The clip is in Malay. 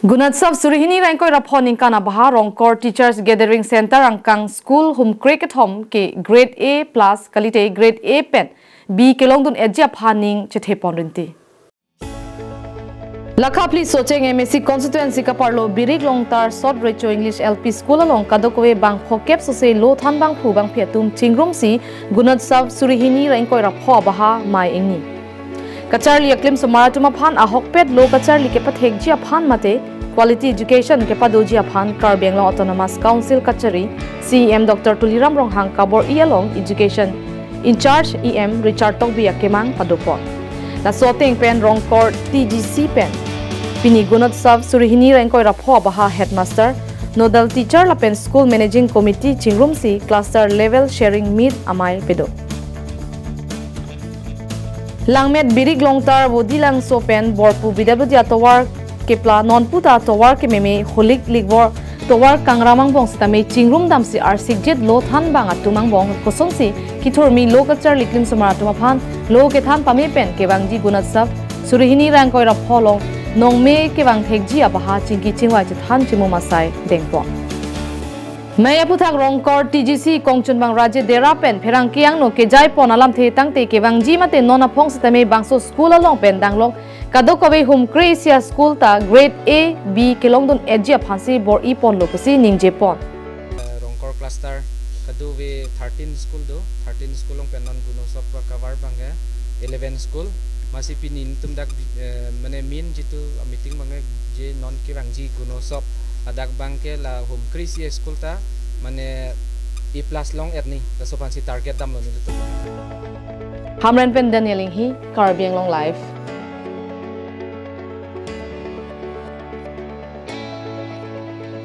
Gunotsav-2025 raphoning kana abaha Rongkor Teachers Gathering Center angkang School Home Cricket Home ke Grade A plus kalite Grade A pen B kelongdun ejia phaning chethepon rinti. Lakapli Socheng MSC constituency ka parlo birig longtar Sot-Recho English LP School along kadokwe bang phokep sose lo than bang phu bang phetum chingrum si Gunotsav-2025 rapho abaha mai engni. Kacharli aklim samaratuma phan ahokpet lo kacharli ke pathek jia phan mate quality education ke padoji phan Karbenglo Autonomous Council kachari CEM Dr. Tuliram Ronghang kabor ialong education in charge EM Richard Tokbi akemang padopon la soteng pen Rongkor TGC pen pini Gunotsav-2025 rapho abaha headmaster nodal teacher la pen school managing committee chingrum si cluster level sharing meet amai pedo Langmet birig longtar bodilang sopen borpu BWD atowar kepla nonputa atowar ke meme holik ligbor towar kangramang bong sitame chingrum damsi arsik jet lo than bang atumang bong kosongsi kithormi lokacher liklim samaratuma phan lo ke than pame pen ke bangji Gunotsav-2025 ra pholong nongme ke bang thekji abaha chingki chingwai che than chimu masai dengpo Maya puthak Rongkor TGC Kongchunbang Raje Dera pen pherang kiang no ke jai pon alam the tang te ke bang ji mate nona phong sitame bangso school along pen danglong kadokawe hum Creasia school ta grade A B kelongdon ejia phansi bor I pon lokusi ningje pon Rongkor cluster kadowe 13 school do 13 school long pen non Gunotsav cover bangge 11 school masih pinin tumdak mane min jitu meeting bange je non ke bang ji Gunotsav adak bangke la home Creasia school ta mane E plus long etni la sopan si target dam lo ni Hamren pen Daniel hi Karbenglo live